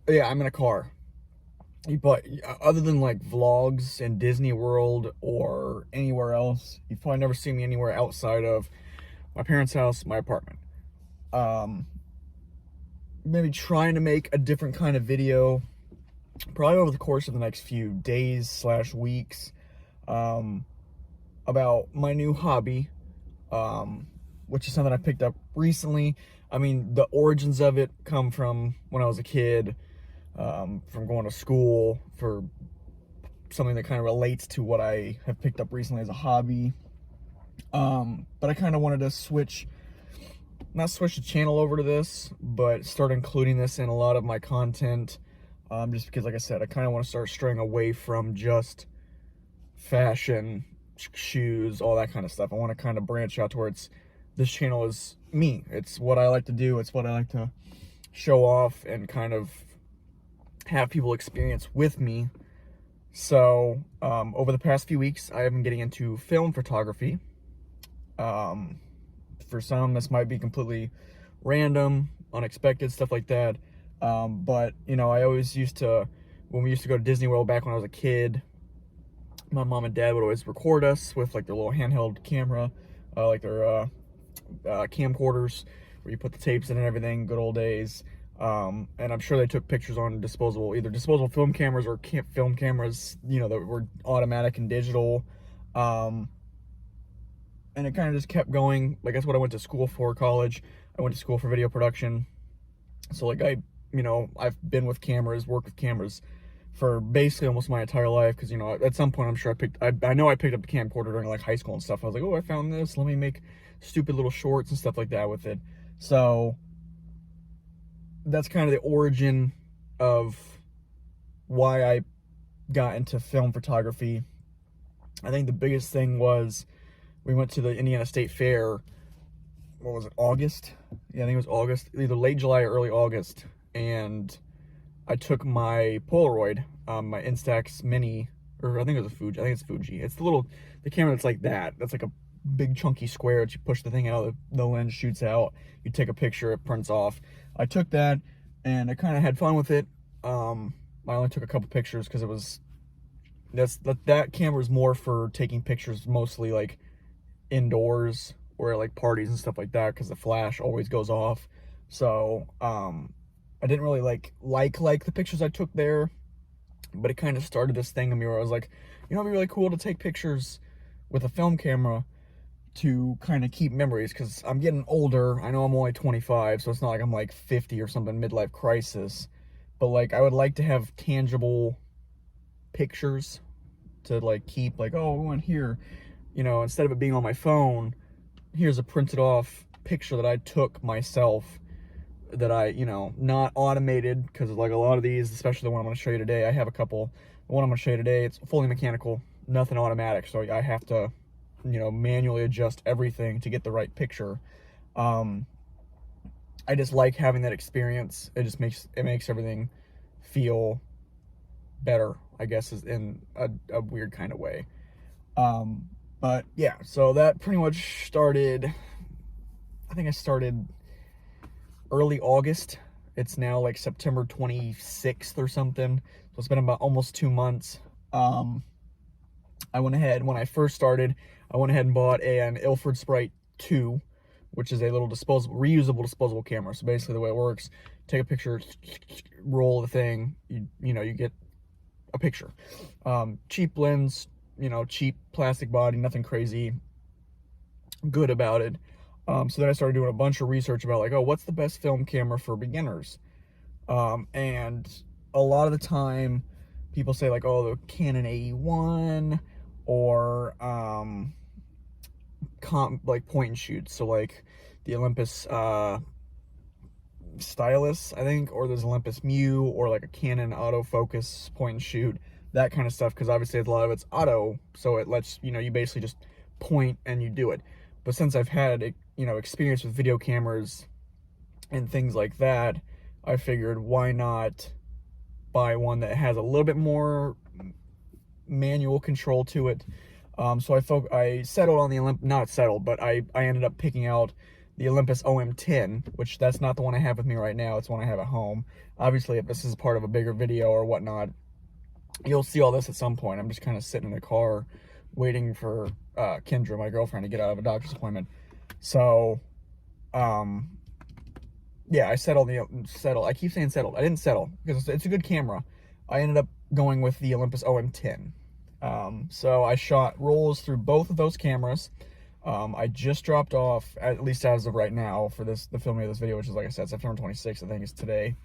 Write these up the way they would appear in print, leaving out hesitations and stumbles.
Yeah, I'm in a car. But other than like vlogs in Disney World or anywhere else, you've probably never seen me anywhere outside of my parents' house, my apartment. Um, Maybe trying to make a different kind of video, probably over the course of the next few days slash weeks, um, about my new hobby, um, which is something I picked up recently. I mean, the origins of it come from when I was a kid, from going to school for something that kind of relates to what I have picked up recently as a hobby. But I kind of wanted to not switch the channel over to this, but start including this in a lot of my content. Just because, like I said, I kind of want to start straying away from just fashion, shoes, all that kind of stuff. I want to kind of branch out towards this channel is me. It's what I like to do. It's what I like to show off and kind of have people experience with me. So, over the past few weeks, I have been getting into film photography. For some, this might be completely random, unexpected, stuff like that. But, you know, I always used to, when we used to go to Disney World back when I was a kid, my mom and dad would always record us with like their little handheld camera, like their camcorders, where you put the tapes in and everything, good old days. And I'm sure they took pictures on either disposable film cameras or film cameras, you know, that were automatic and digital. And it kind of just kept going. Like, that's what I went to school for, college. I went to school for video production. So, like, I've been with cameras, worked with cameras for basically almost my entire life. Because, you know, at some point, I'm sure I know I picked up a camcorder during, like, high school and stuff. I was like, oh, I found this. Let me make stupid little shorts and stuff like that with it. So, that's kind of the origin of why I got into film photography. I think the biggest thing was we went to the Indiana State Fair. What was it, August? Yeah, I think it was August, either late July or early August. And I took my Polaroid, my Instax Mini, or I think it was a Fuji. I think it's Fuji. It's the camera that's like that. That's like a big chunky square that you push the thing out, the lens shoots out. You take a picture, it prints off. I took that and I kind of had fun with it. I only took a couple pictures because that camera is more for taking pictures, mostly like indoors or like parties and stuff like that, because the flash always goes off. So I didn't really like the pictures I took there, but it kind of started this thing in me where I was like, you know, it'd be really cool to take pictures with a film camera to kind of keep memories, because I'm getting older. I know I'm only 25, so it's not like I'm like 50 or something, midlife crisis, but like I would like to have tangible pictures to like keep, like, oh, we went here, you know, instead of it being on my phone, here's a printed off picture that I took myself, that I, you know, not automated, because like a lot of these, especially the one I'm going to show you today, I have a couple. The one I'm going to show you today, it's fully mechanical, nothing automatic, so I have to, you know, manually adjust everything to get the right picture. I just like having that experience. It makes everything feel better, I guess, is in a weird kind of way. But yeah, so that pretty much started, I think I started early August. It's now like September 26th or something. So it's been about almost 2 months. I went ahead, when I first started, I went ahead and bought an Ilford Sprite 2, which is a little reusable disposable camera. So basically the way it works, take a picture, roll the thing, you know, you get a picture. Cheap lens, you know, cheap plastic body, nothing crazy good about it. So then I started doing a bunch of research about like, oh, what's the best film camera for beginners? And a lot of the time people say like, oh, the Canon AE1 or like point and shoot. So like the Olympus Stylus, I think, or there's Olympus Mu, or like a Canon autofocus point and shoot, that kind of stuff, because obviously a lot of it's auto, so it lets, you know, you basically just point and you do it. But since I've had, you know, experience with video cameras and things like that, I figured why not buy one that has a little bit more manual control to it. So I settled on the not settled, but I ended up picking out the Olympus OM10, which that's not the one I have with me right now. It's the one I have at home. Obviously, if this is part of a bigger video or whatnot, you'll see all this at some point. I'm just kind of sitting in the car waiting for Kendra, my girlfriend, to get out of a doctor's appointment. So, yeah, I settled. I keep saying settled. I didn't settle because it's a good camera. I ended up going with the Olympus OM10. So I shot rolls through both of those cameras. I just dropped off, at least as of right now, for the filming of this video, which is, like I said, September 26th, I think is today.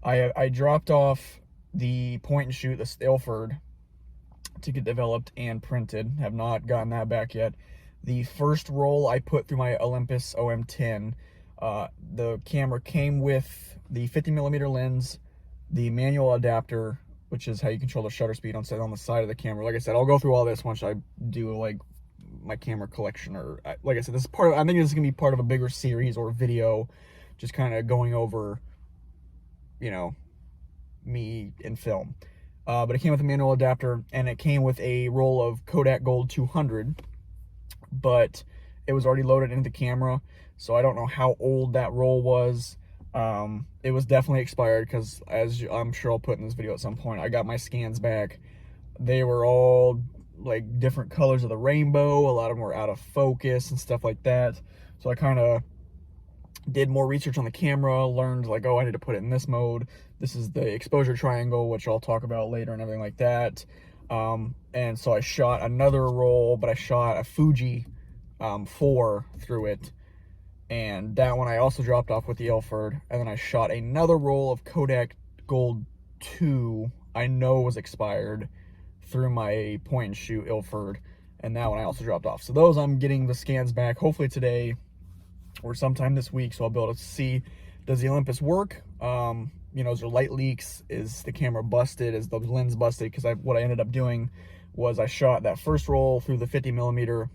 I dropped off the point and shoot, the Ilford, to get developed and printed. Have not gotten that back yet. The first roll I put through my Olympus OM10, the camera came with the 50mm lens, the manual adapter, which is how you control the shutter speed on the side of the camera. Like I said, I'll go through all this once I do like my camera collection, or like I said, this is part of, I think this is gonna be part of a bigger series or video, just kind of going over, you know, me in film. But it came with a manual adapter, and it came with a roll of Kodak Gold 200, but it was already loaded into the camera, so I don't know how old that roll was. It was definitely expired, because as I'm sure I'll put in this video at some point, I got my scans back. They were all like different colors of the rainbow. A lot of them were out of focus and stuff like that. So I kind of did more research on the camera, learned like, oh, I need to put it in this mode. This is the exposure triangle, which I'll talk about later and everything like that. And so I shot another roll, but I shot a Fuji 4 through it. And that one I also dropped off with the Ilford. And then I shot another roll of Kodak Gold 2, I know was expired, through my point and shoot Ilford. And that one I also dropped off. So those I'm getting the scans back, hopefully today or sometime this week. So I'll be able to see, does the Olympus work? You know, is there light leaks? Is the camera busted? Is the lens busted? Because what I ended up doing was I shot that first roll through the 50mm,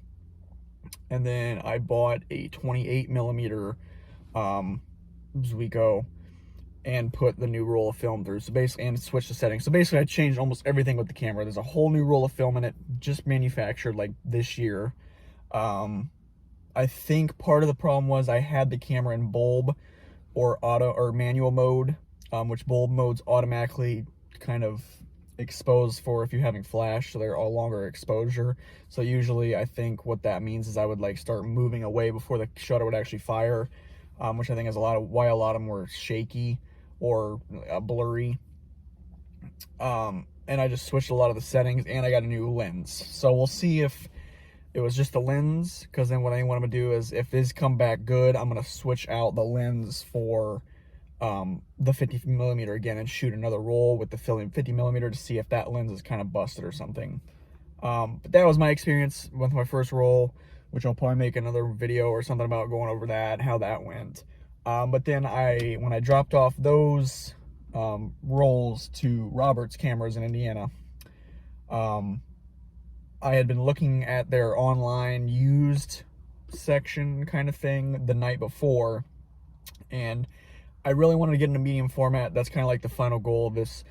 and then I bought a 28mm Zuiko and put the new roll of film through. So basically, and switched the settings. So basically, I changed almost everything with the camera. There's a whole new roll of film in it, just manufactured like this year. I think part of the problem was I had the camera in bulb or auto or manual mode, which bulb mode's automatically kind of exposed for if you're having flash, so they're all longer exposure. So usually I think what that means is I would like start moving away before the shutter would actually fire, which I think is why a lot of them were shaky or blurry. And I just switched a lot of the settings, and I got a new lens. So we'll see if it was just the lens, because then what I'm going to do is, if this come back good, I'm going to switch out the lens for the 50mm again and shoot another roll with the 50mm to see if that lens is kind of busted or something. But that was my experience with my first roll, which I'll probably make another video or something about going over that, how that went. But then when I dropped off those rolls to Robert's Cameras in Indiana, I had been looking at their online used section kind of thing the night before, and I really wanted to get into medium format. That's kind of like the final goal of this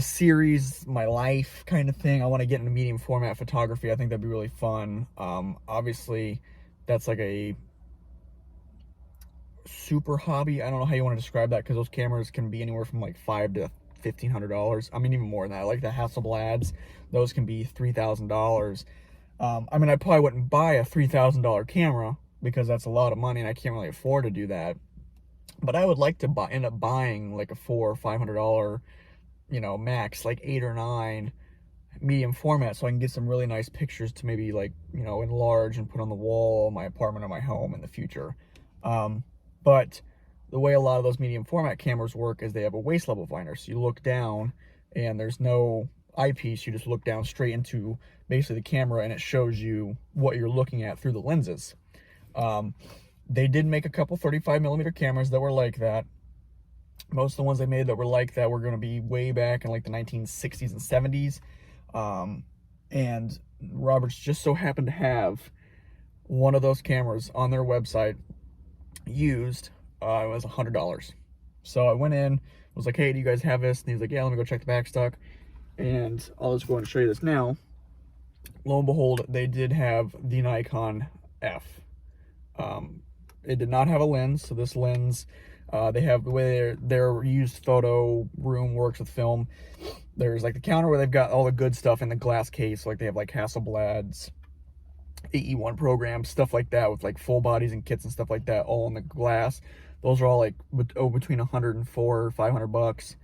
series, my life kind of thing. I want to get into medium format photography. I think that'd be really fun. Obviously, that's like a super hobby. I don't know how you want to describe that, because those cameras can be anywhere from like $500 to $1,500. I mean, even more than that. Like the Hasselblads, those can be $3,000. I mean, I probably wouldn't buy a $3,000 camera, because that's a lot of money and I can't really afford to do that. But I would like to end up buying like a $400 or $500, you know, max, like 8 or 9 medium format, so I can get some really nice pictures to maybe, like, you know, enlarge and put on the wall of my apartment or my home in the future. But the way a lot of those medium format cameras work is they have a waist level finder. So you look down and there's no eyepiece. You just look down straight into basically the camera, and it shows you what you're looking at through the lenses. They did make a couple 35mm cameras that were like that. Most of the ones they made that were like that were going to be way back in like the 1960s and 70s. And Roberts just so happened to have one of those cameras on their website used. It was $100. So I went in, was like, hey, do you guys have this? And he's like, yeah, let me go check the back stock. And I'll just go ahead and show you this now. Lo and behold, they did have the Nikon F. it did not have a lens. So this lens, they have the way their used photo room works with film. There's like the counter where they've got all the good stuff in the glass case. Like they have like Hasselblad's AE1 programs, stuff like that, with like full bodies and kits and stuff like that, all in the glass. Those are all like between 104 or 500 bucks.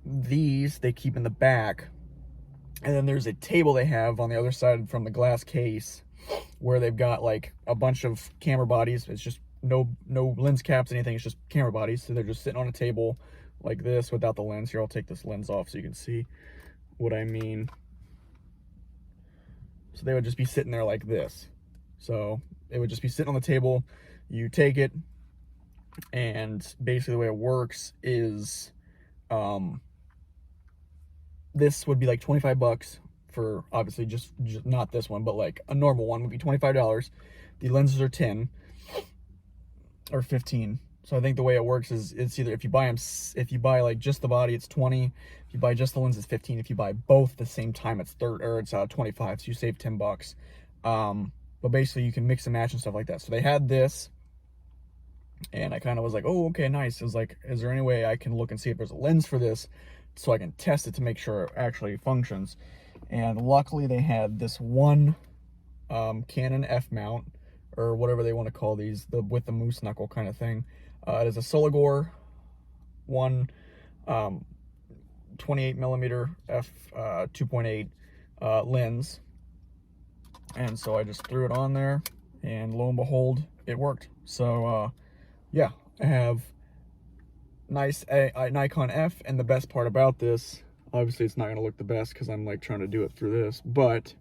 These they keep in the back, and then there's a table they have on the other side from the glass case where they've got like a bunch of camera bodies. It's just no lens caps, anything. It's just camera bodies. So they're just sitting on a table like this without the lens. Here, I'll take this lens off so you can see what I mean. So they would just be sitting there like this. So it would just be sitting on the table. You take it, and basically the way it works is, this would be like 25 bucks for, obviously just not this one, but like a normal one would be $25. The lenses are 10 or 15. So I think the way it works is it's either if you buy like just the body, it's 20. If you buy just the lens, it's 15. If you buy both at the same time, it's 25. So you save 10 bucks. But basically you can mix and match and stuff like that. So they had this, and I kind of was like, oh, okay, nice. It was like, is there any way I can look and see if there's a lens for this so I can test it to make sure it actually functions? And luckily they had this one Canon F mount, or whatever they want to call these, with the moose knuckle kind of thing. It is a Soligor 28 millimeter f 2.8 lens, and so I just threw it on there, and lo and behold, it worked. So yeah, I have nice Nikon F, and the best part about this, obviously it's not going to look the best because I'm like trying to do it through this, but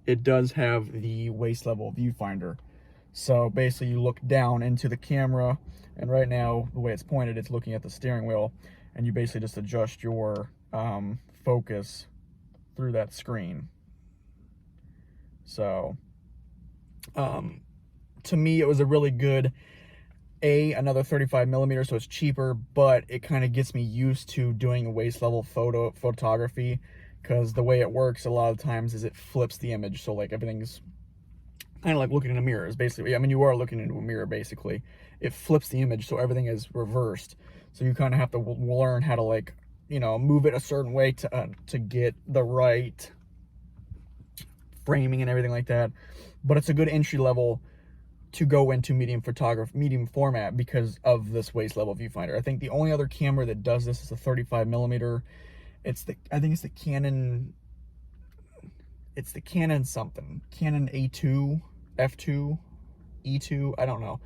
it does have the waist level viewfinder. So basically you look down into the camera, and right now the way it's pointed, it's looking at the steering wheel, and you basically just adjust your focus through that screen. So to me it was a really good, another 35 millimeter, so it's cheaper, but it kind of gets me used to doing waist level photography, because the way it works a lot of times is it flips the image. So like everything's kind of like looking in a mirror is basically, I mean, you are looking into a mirror basically. It flips the image, so everything is reversed. So you kind of have to learn how to, like, you know, move it a certain way to get the right framing and everything like that. But it's a good entry level to go into medium format because of this waist level viewfinder. I think the only other camera that does this is a 35 millimeter. I think it's the Canon. It's the Canon something. Canon A2, F2, E2. I don't know.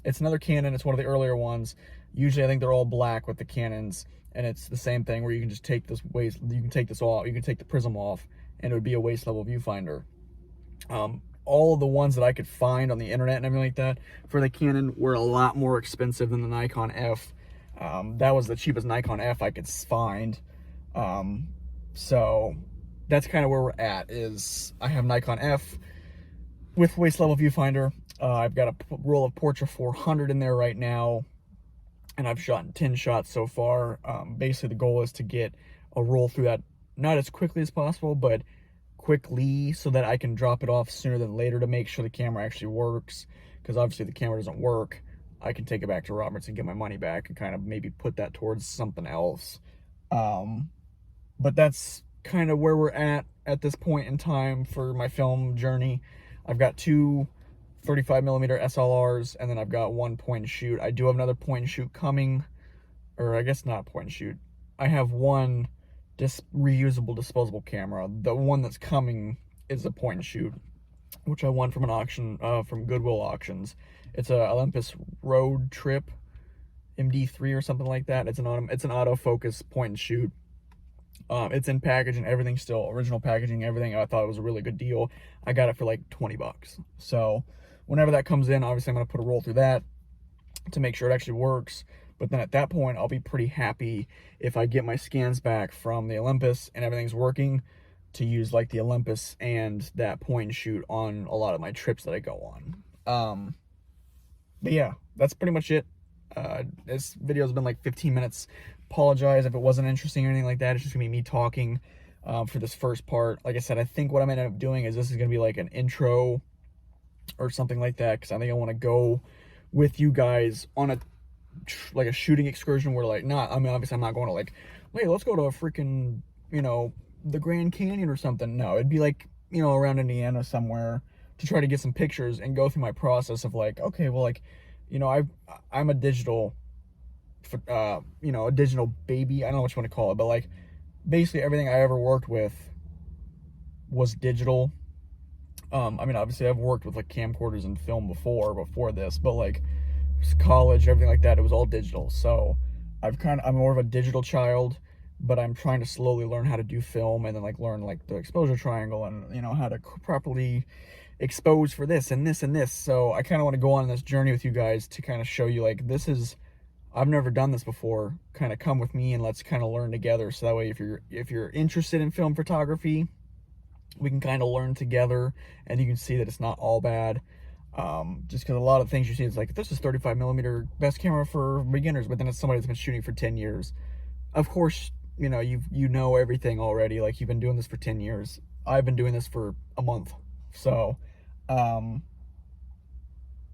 It's another Canon. It's one of the earlier ones. Usually I think they're all black with the Canons, and it's the same thing where you can just take this waist. You can take this off. You can take the prism off, and it would be a waist level viewfinder. All of the ones that I could find on the internet and everything like that for the Canon were a lot more expensive than the Nikon F. That was the cheapest Nikon F I could find. So that's kind of where we're at, is I have Nikon F with waist level viewfinder. I've got a roll of Portra 400 in there right now, and I've shot 10 shots so far. Basically the goal is to get a roll through that, not as quickly as possible, but quickly, so that I can drop it off sooner than later to make sure the camera actually works. Because obviously if the camera doesn't work, I can take it back to Roberts and get my money back and kind of maybe put that towards something else. But that's kind of where we're at this point in time for my film journey. I've got two 35 millimeter SLRs, and then I've got one point and shoot. I do have another point and shoot coming, or I guess not point and shoot. I have one reusable disposable camera. The one that's coming is a point and shoot, which I won from an auction, from Goodwill Auctions. It's a Olympus Road Trip MD3 or something like that. It's an autofocus point and shoot. It's in package and everything still, original packaging, everything. I thought it was a really good deal. I got it for like 20 bucks. So whenever that comes in, obviously I'm going to put a roll through that to make sure it actually works. But then at that point, I'll be pretty happy if I get my scans back from the Olympus and everything's working, to use like the Olympus and that point and shoot on a lot of my trips that I go on. But yeah, that's pretty much it. This video has been like 15 minutes. Apologize if it wasn't interesting or anything like that. It's just gonna be me talking for this first part. Like I said, I think what I'm gonna end up doing is this is gonna be like an intro or something like that, because I think I want to go with you guys on a shooting excursion where like not, I mean, obviously I'm not going to like, wait, let's go to a freaking, the Grand Canyon or something. No, it'd be like, around Indiana somewhere to try to get some pictures and go through my process of like, okay, well, like, I'm a digital, a digital baby. I don't know what you want to call it, but like basically everything I ever worked with was digital. I mean, obviously I've worked with like camcorders and film before this, but like college and everything like that, it was all digital. So I'm more of a digital child, but I'm trying to slowly learn how to do film and then like learn like the exposure triangle and how to properly expose for this and this and this. So I kind of want to go on this journey with you guys to kind of show you like I've never done this before. Kind of come with me and let's kind of learn together. So that way if you're interested in film photography, we can kind of learn together and you can see that it's not all bad. Just because a lot of things you see, it's like, this is 35 millimeter best camera for beginners, but then it's somebody that's been shooting for 10 years. Of course, you know everything already. Like, you've been doing this for 10 years. I've been doing this for a month. So,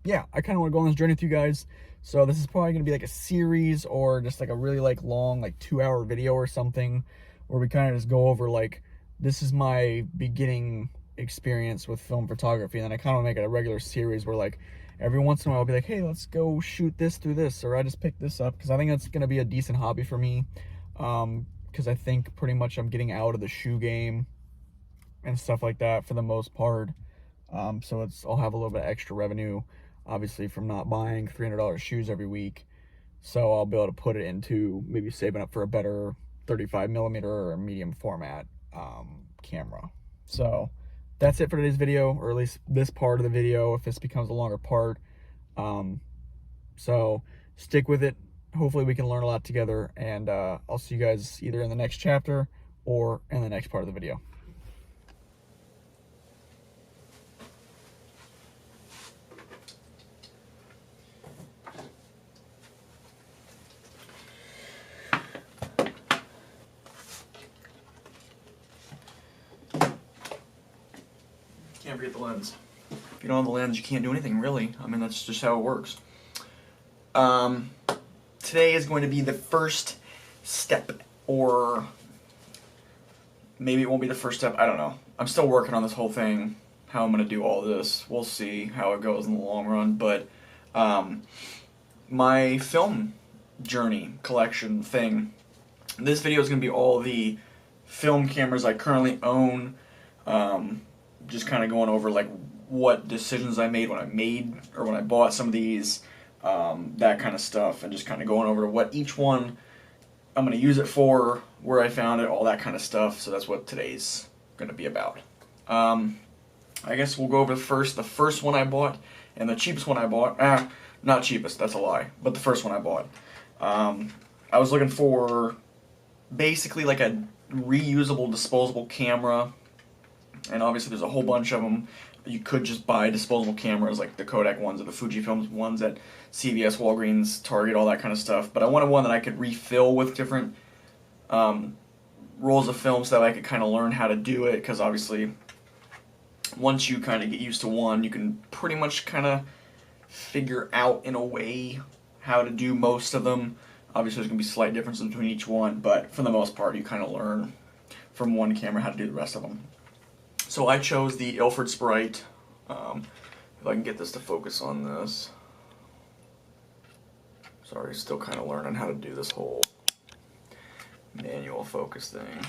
yeah, I kind of want to go on this journey with you guys. So this is probably going to be like a series or just like a really like long, like 2-hour video or something where we kind of just go over like, this is my beginning experience with film photography, and then I kind of make it a regular series where like every once in a while I'll be like, hey, let's go shoot this through this, or I just picked this up because I think that's going to be a decent hobby for me, because I think pretty much I'm getting out of the shoe game and stuff like that for the most part. So I'll have a little bit of extra revenue obviously from not buying $300 shoes every week, so I'll be able to put it into maybe saving up for a better 35 millimeter or medium format camera. So that's it for today's video, or at least this part of the video if this becomes a longer part. So stick with it. Hopefully we can learn a lot together, and I'll see you guys either in the next chapter or in the next part of the video. Can't forget the lens. If you don't have the lens, you can't do anything, really. I mean, that's just how it works. Today is going to be the first step, or maybe it won't be the first step. I don't know. I'm still working on this whole thing, how I'm going to do all this. We'll see how it goes in the long run. But my film journey collection thing, this video is going to be all the film cameras I currently own. Just kind of going over like what decisions I made when I bought some of these, that kind of stuff, and just kind of going over what each one I'm going to use it for, where I found it, all that kind of stuff. So that's what today's going to be about. I guess we'll go over the first one I bought and the cheapest one I bought. Not cheapest, that's a lie, but the first one I bought. I was looking for basically like a reusable disposable camera. And obviously there's a whole bunch of them. You could just buy disposable cameras like the Kodak ones or the Fujifilm ones at CVS, Walgreens, Target, all that kind of stuff. But I wanted one that I could refill with different rolls of film so that I could kind of learn how to do it. Because obviously once you kind of get used to one, you can pretty much kind of figure out in a way how to do most of them. Obviously there's going to be slight differences between each one, but for the most part you kind of learn from one camera how to do the rest of them. So I chose the Ilford Sprite. If I can get this to focus on this. Sorry, still kind of learning how to do this whole manual focus thing.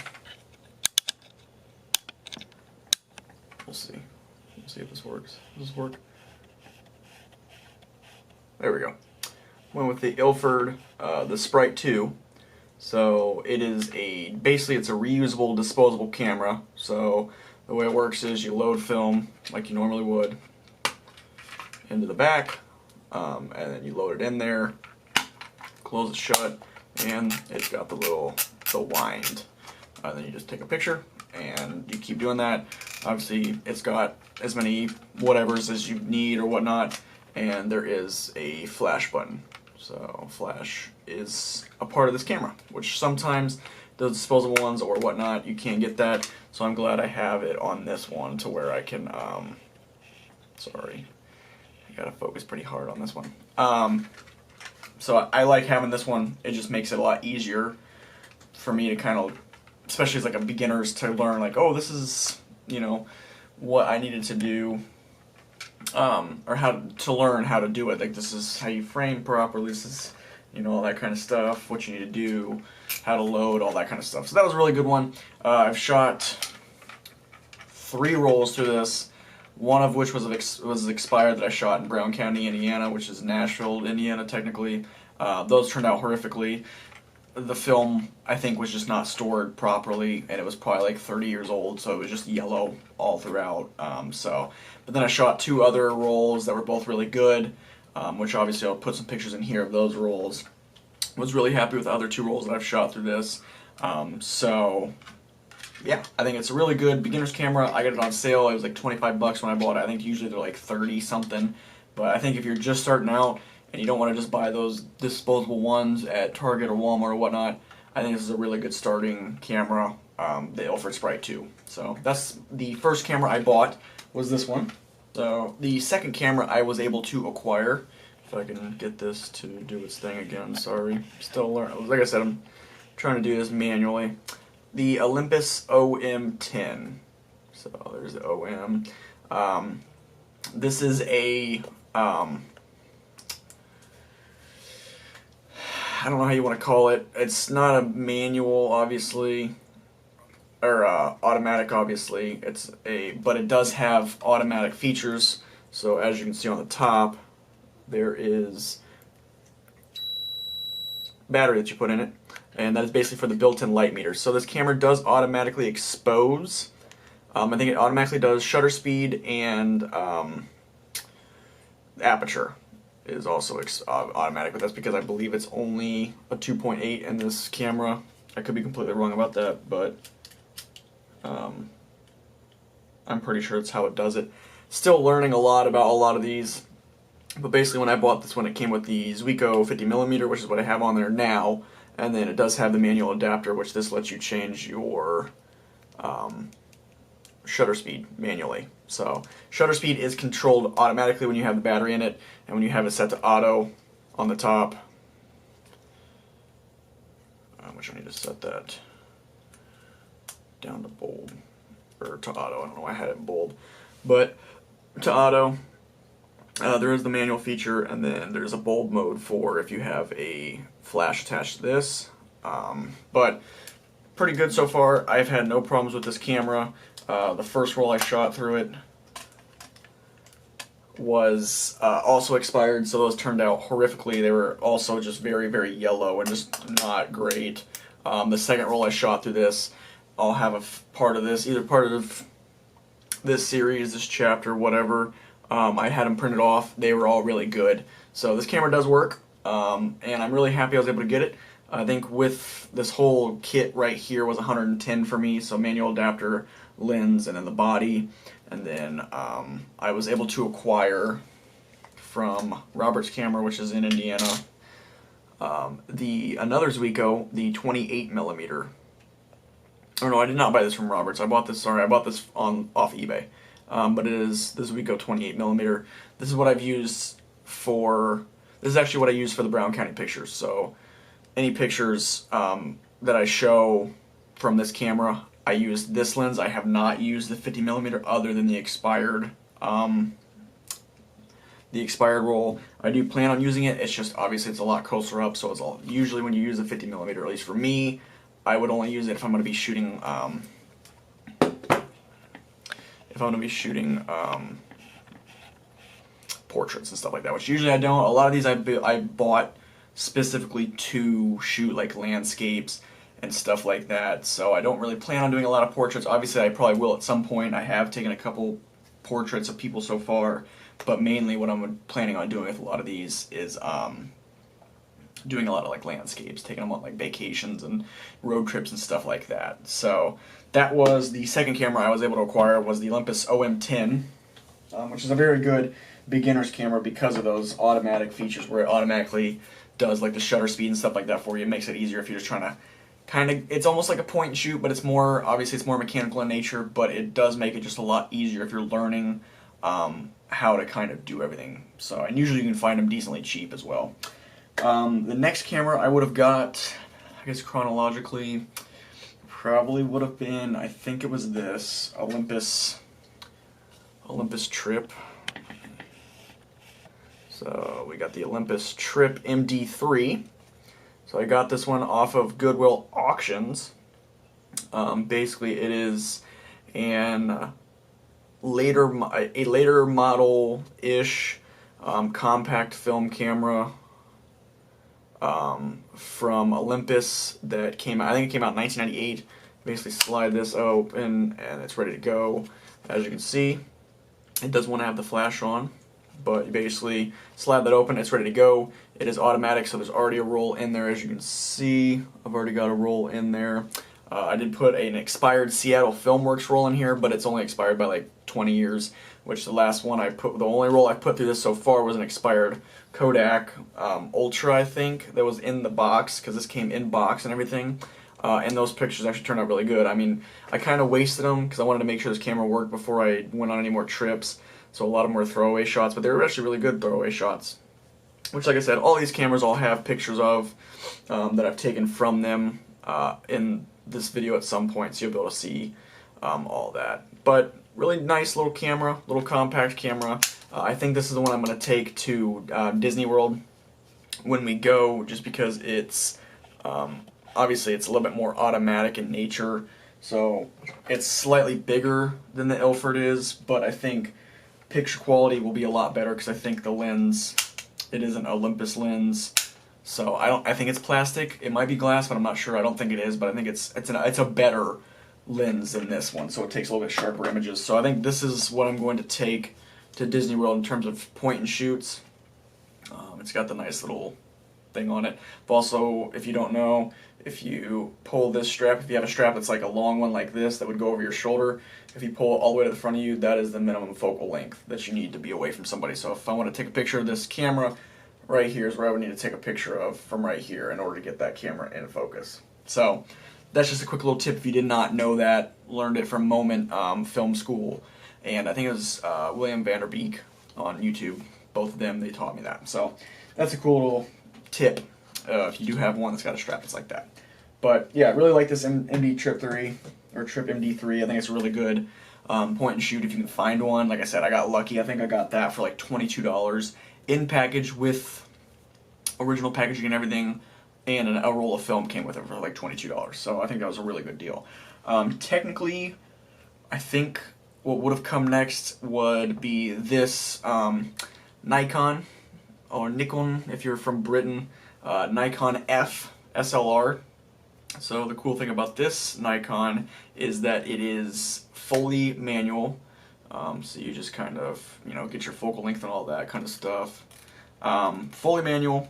We'll see. We'll see if this works. Does this work? There we go. Went with the Ilford, the Sprite 2. So it is basically it's a reusable disposable camera. So the way it works is you load film like you normally would into the back, and then you load it in there, close it shut, and it's got the wind. Then you just take a picture and you keep doing that. Obviously it's got as many whatevers as you need or whatnot, and there is a flash button. So flash is a part of this camera, which sometimes those disposable ones or whatnot, you can't get that. So I'm glad I have it on this one to where I can, sorry, You gotta focus pretty hard on this one. So I like having this one. It just makes it a lot easier for me to kind of, especially as like a beginners, to learn like, oh, this is, you know, what I needed to do, or how to learn how to do it. Like, this is how you frame properly. This is, you know, all that kind of stuff. What you need to do, how to load, all that kind of stuff. So that was a really good one. I've shot 3 rolls through this. One of which was expired that I shot in Brown County, Indiana, which is Nashville, Indiana, technically. Those turned out horrifically. The film, I think, was just not stored properly, and it was probably like 30 years old, so it was just yellow all throughout. But then I shot 2 other rolls that were both really good, which obviously I'll put some pictures in here of those rolls. Was really happy with the other 2 rolls that I've shot through this. Yeah, I think it's a really good beginner's camera. I got it on sale. It was like 25 bucks when I bought it. I think usually they're like 30 something. But I think if you're just starting out and you don't want to just buy those disposable ones at Target or Walmart or whatnot, I think this is a really good starting camera. They offer Sprite too. So that's the first camera I bought, was this one. So the second camera I was able to acquire. If I can get this to do its thing again, sorry. Still learning. Like I said, I'm trying to do this manually. The Olympus OM10. So there's the OM. This is a, I don't know how you want to call it. It's not a manual, obviously, or automatic, obviously. But it does have automatic features. So as you can see on the top, there is battery that you put in it. And that is basically for the built-in light meter. So this camera does automatically expose. I think it automatically does shutter speed, and aperture is also automatic, but that's because I believe it's only a 2.8 in this camera. I could be completely wrong about that, but I'm pretty sure it's how it does it. Still learning a lot about a lot of these, but basically when I bought this one, it came with the Zuiko 50mm, which is what I have on there now. And then it does have the manual adapter, which this lets you change your shutter speed manually. So shutter speed is controlled automatically when you have the battery in it, and when you have it set to auto on the top, which I need to set that down to bold, or to auto. I don't know why I had it in bold, but to auto. There is the manual feature, and then there's a bulb mode for if you have a flash attached to this. But pretty good so far. I've had no problems with this camera. The first roll I shot through it was also expired, so those turned out horrifically. They were also just very, very yellow and just not great. The second roll I shot through this, I'll have a part of this, either part of this series, this chapter, whatever. I had them printed off. They were all really good. So this camera does work, and I'm really happy I was able to get it. I think with this whole kit right here was 110 for me, so manual adapter, lens, and then the body. And then I was able to acquire from Robert's Camera, which is in Indiana, another Zuiko, the 28mm. Oh no, I did not buy this from Robert's. I bought this off eBay. But it is the Zuiko 28mm. This is what I've used for, this is actually what I use for the Brown County pictures. So any pictures that I show from this camera, I use this lens. I have not used the 50mm other than the expired roll. I do plan on using it. It's just obviously it's a lot closer up, so it's all, usually when you use the 50mm, at least for me, I would only use it if I'm going to be shooting portraits and stuff like that, which usually I don't. A lot of these I bought specifically to shoot like landscapes and stuff like that, so I don't really plan on doing a lot of portraits. Obviously I probably will at some point. I have taken a couple portraits of people so far, but mainly what I'm planning on doing with a lot of these is doing a lot of like landscapes, taking them on like vacations and road trips and stuff like that. So that was the second camera I was able to acquire, was the Olympus OM10, which is a very good beginner's camera because of those automatic features where it automatically does like the shutter speed and stuff like that for you. It makes it easier if you're just trying to kind of, it's almost like a point and shoot, but it's more, obviously it's more mechanical in nature, but it does make it just a lot easier if you're learning how to kind of do everything. So, and usually you can find them decently cheap as well. The next camera I would have got, I guess chronologically, probably would have been, I think it was this Olympus Trip. So we got the Olympus Trip MD3. So I got this one off of Goodwill Auctions. Basically, it is a later model-ish compact film camera from Olympus that came out, I think it came out in 1998. Basically slide this open and it's ready to go. As you can see, it does want to have the flash on, but you basically slide that open, it's ready to go. It is automatic, so there's already a roll in there. As you can see, I've already got a roll in there. I did put an expired Seattle Filmworks roll in here, but it's only expired by like 20 years, which the last one the only roll I put through this so far was an expired Kodak Ultra, I think, that was in the box, because this came in box and everything. And those pictures actually turned out really good. I mean, I kind of wasted them because I wanted to make sure this camera worked before I went on any more trips. So a lot of them were throwaway shots, but they were actually really good throwaway shots. Which, like I said, all these cameras all have pictures of that I've taken from them in this video at some point, so you'll be able to see all that. But really nice little camera, little compact camera. I think this is the one I'm going to take to Disney World when we go, just because it's obviously it's a little bit more automatic in nature. So it's slightly bigger than the Ilford is, but I think picture quality will be a lot better because I think the lens, it is an Olympus lens. So I think it's plastic. It might be glass, but I'm not sure. I don't think it is, but I think it's a better lens than this one, so it takes a little bit sharper images. So I think this is what I'm going to take to Disney World in terms of point and shoots. It's got the nice little thing on it. But also, if you don't know, if you pull this strap, if you have a strap that's like a long one like this that would go over your shoulder, if you pull it all the way to the front of you, that is the minimum focal length that you need to be away from somebody. So if I want to take a picture of this camera, right here is where I would need to take a picture of from right here in order to get that camera in focus. So that's just a quick little tip if you did not know that. Learned it from Moment Film School, and I think it was William Vanderbeek on YouTube. Both of them, they taught me that. So that's a cool little tip if you do have one that's got a strap that's like that. But yeah, I really like this MD Trip 3, or Trip MD3. I think it's a really good point and shoot if you can find one. Like I said, I got lucky. I think I got that for like $22 in package with original packaging and everything, and a roll of film came with it for like $22. So I think that was a really good deal. Technically, I think what would have come next would be this Nikon, or Nikon if you're from Britain, Nikon F SLR. So the cool thing about this Nikon is that it is fully manual. So you just kind of, get your focal length and all that kind of stuff. Fully manual.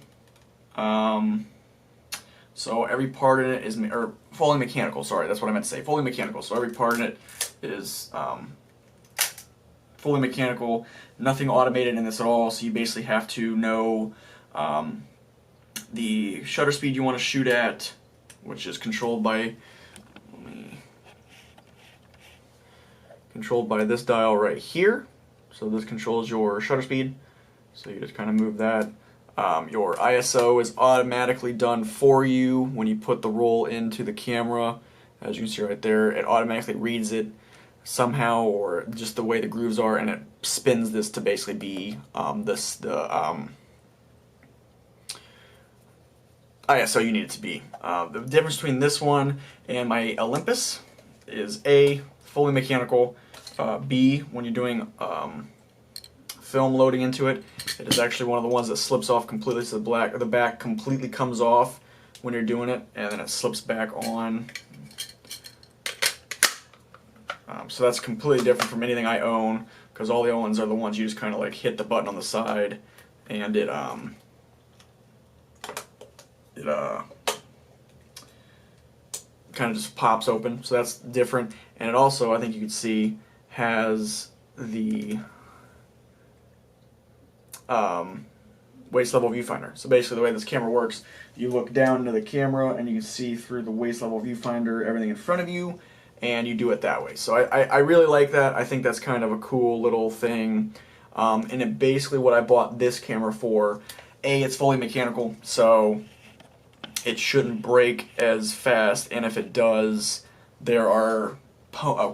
So every part in it is, or fully mechanical, sorry, that's what I meant to say, fully mechanical. So every part in it is fully mechanical, nothing automated in this at all, so you basically have to know the shutter speed you want to shoot at, which is controlled by this dial right here. So this controls your shutter speed, so you just kind of move that. Your ISO is automatically done for you when you put the roll into the camera. As you can see right there, it automatically reads it somehow, or just the way the grooves are, and it spins this to basically be the ISO you need it to be. The difference between this one and my Olympus is A, fully mechanical, B, when you're doing film loading into it, it is actually one of the ones that slips off completely, so the back completely comes off when you're doing it, and then it slips back on. So that's completely different from anything I own, because all the other ones are the ones you just kind of like hit the button on the side, and it kind of just pops open. So that's different, and it also, I think you can see, has the waist level viewfinder. So basically the way this camera works, you look down into the camera and you can see through the waist level viewfinder everything in front of you, and you do it that way. So I really like that. I think that's kind of a cool little thing. And it basically what I bought this camera for, it's fully mechanical, so it shouldn't break as fast, and if it does, there are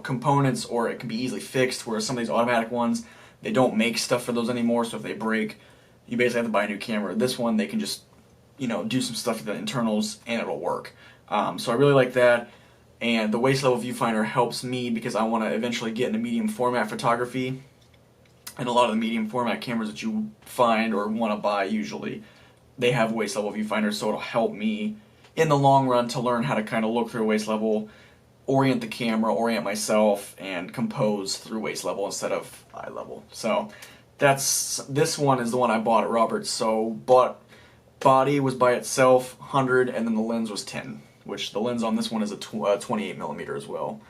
components, or it can be easily fixed, where some of these automatic ones, they don't make stuff for those anymore, so if they break, you basically have to buy a new camera. This one, they can just, do some stuff with the internals, and it'll work. So I really like that, and the waist level viewfinder helps me because I want to eventually get into medium format photography, and a lot of the medium format cameras that you find or want to buy usually, they have waist level viewfinders, so it'll help me in the long run to learn how to kind of look through waist level, orient the camera, orient myself, and compose through waist level instead of eye level. So this one is the one I bought at Roberts. So body was by itself 100, and then the lens was 10, which the lens on this one is a 28 millimeter as well.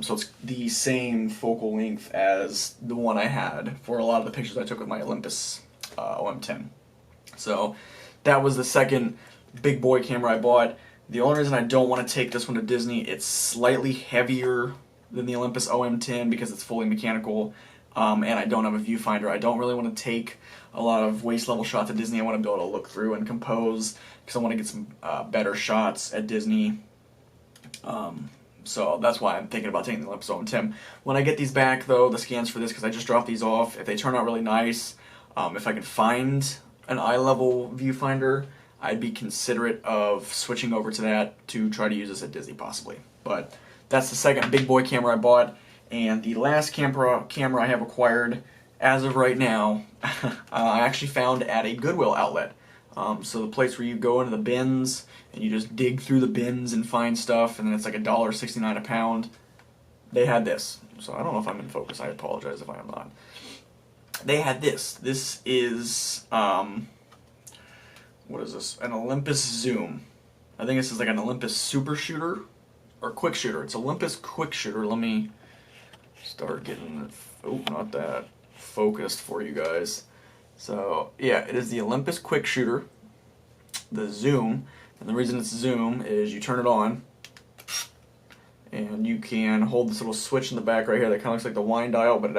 So it's the same focal length as the one I had for a lot of the pictures I took with my Olympus OM10. So that was the second big boy camera I bought. The only reason I don't want to take this one to Disney, it's slightly heavier than the Olympus OM10 because it's fully mechanical, and I don't have a viewfinder. I don't really want to take a lot of waist level shots at Disney. I want to be able to look through and compose because I want to get some better shots at Disney. So that's why I'm thinking about taking the Olympus OM10. When I get these back, though, the scans for this, because I just dropped these off, if they turn out really nice, if I can find an eye level viewfinder, I'd be considerate of switching over to that to try to use this at Disney possibly. But that's the second big boy camera I bought, and the last camera I have acquired as of right now, I actually found at a Goodwill outlet. So the place where you go into the bins and you just dig through the bins and find stuff, and then it's like $1.69 a pound. They had this. So I don't know if I'm in focus. I apologize if I am not. They had this. This is what is this? An Olympus Zoom. I think this is like an Olympus Super Shooter or Quick Shooter. It's Olympus Quick Shooter. Let me start getting not that focused for you guys. So yeah, it is the Olympus Quick Shooter, the Zoom, and the reason it's Zoom is you turn it on, and you can hold this little switch in the back right here that kind of looks like the wine dial, but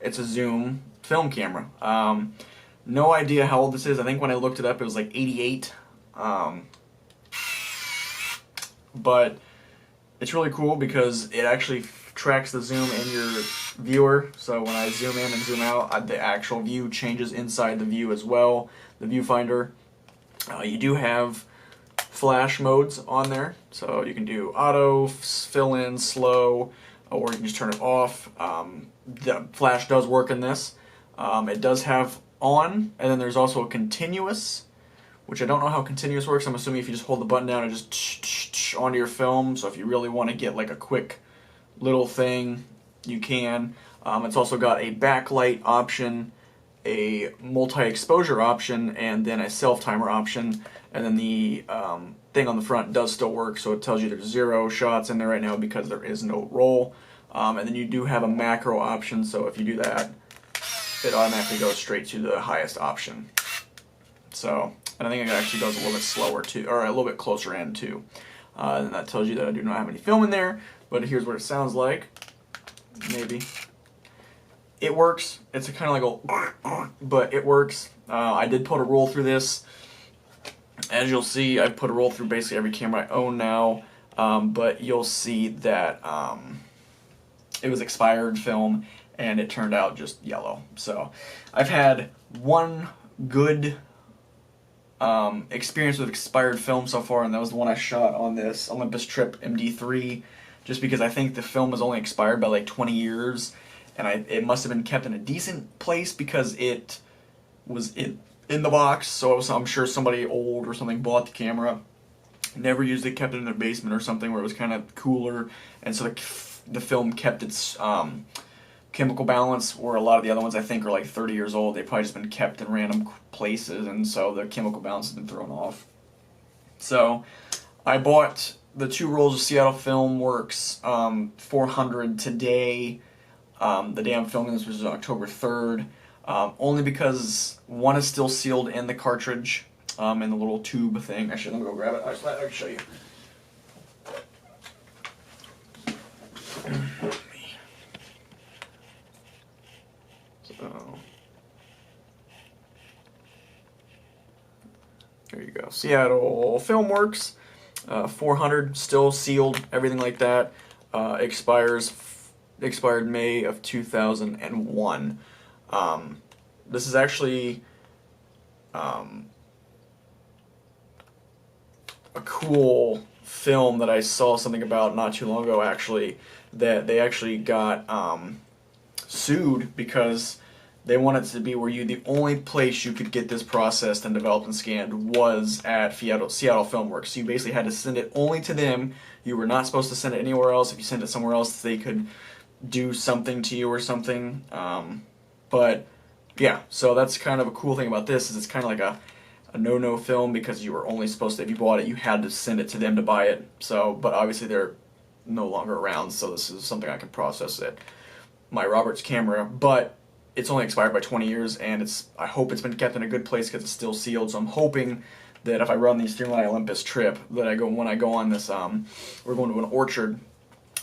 it's a Zoom film camera. No idea how old this is. I think when I looked it up, it was like 88. But it's really cool because it actually tracks the zoom in your viewer. So when I zoom in and zoom out, the actual view changes inside the view as well, the viewfinder. You do have flash modes on there, so you can do auto, fill in, slow, or you can just turn it off. The flash does work in this. It does have on, and then there's also a continuous, which I don't know how continuous works. I'm assuming if you just hold the button down and just onto your film, so if you really want to get like a quick little thing, you can. It's also got a backlight option, a multi-exposure option, and then a self-timer option, and then the thing on the front does still work, so it tells you there's 0 shots in there right now because there is no roll. And then you do have a macro option, so if you do that, it automatically goes straight to the highest option. So, and I think it actually goes a little bit slower too, or a little bit closer in too. And that tells you that I do not have any film in there, but here's what it sounds like. Maybe. It works. It's kind of like a, but it works. I did put a roll through this. As you'll see, I've put a roll through basically every camera I own now, but you'll see that it was expired film, and it turned out just yellow. So I've had one good experience with expired film so far, and that was the one I shot on this Olympus Trip MD3, just because I think the film was only expired by like 20 years, and it must have been kept in a decent place because it was in the box, so I'm sure somebody old or something bought the camera, never used it, kept it in their basement or something where it was kind of cooler, and so the film kept its chemical balance, where a lot of the other ones I think are like 30 years old. They've probably just been kept in random places, and so the chemical balance has been thrown off. So I bought the 2 rolls of Seattle Film Works 400 today. The day I'm filming this was October 3rd, only because one is still sealed in the cartridge, in the little tube thing. Actually, let me go grab it. I can show you. Seattle Filmworks, 400 still sealed, everything like that. Expired May of 2001. This is actually a cool film that I saw something about not too long ago, actually, that they actually got sued because they wanted it to be where the only place you could get this processed and developed and scanned was at Seattle Filmworks. So you basically had to send it only to them. You were not supposed to send it anywhere else. If you sent it somewhere else, they could do something to you or something. But yeah, so that's kind of a cool thing about this, is it's kind of like a no-no film, because you were only supposed to, if you bought it, you had to send it to them to buy it. So, but obviously they're no longer around, so this is something I can process at my Roberts camera. But it's only expired by 20 years, and I hope it's been kept in a good place because it's still sealed. So I'm hoping that if I run the Streamline Olympus trip, that when I go on this, we're going to an orchard,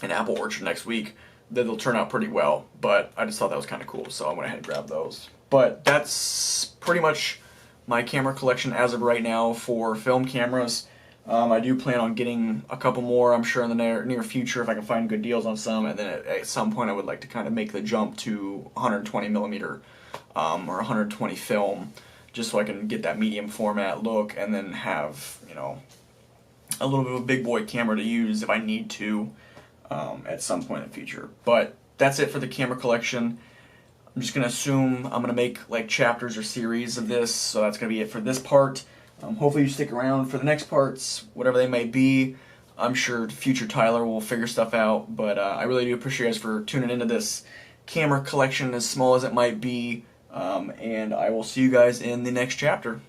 an apple orchard next week, that they'll turn out pretty well. But I just thought that was kind of cool, so I went ahead and grabbed those. But that's pretty much my camera collection as of right now for film cameras. I do plan on getting a couple more, I'm sure, in the near future if I can find good deals on some, and then at some point I would like to kind of make the jump to 120 millimeter or 120 film, just so I can get that medium format look, and then have, you know, a little bit of a big boy camera to use if I need to at some point in the future. But that's it for the camera collection. I'm just going to assume I'm going to make like chapters or series of this, so that's going to be it for this part. Hopefully you stick around for the next parts, whatever they may be. I'm sure future Tyler will figure stuff out, but I really do appreciate you guys for tuning into this camera collection, as small as it might be, and I will see you guys in the next chapter.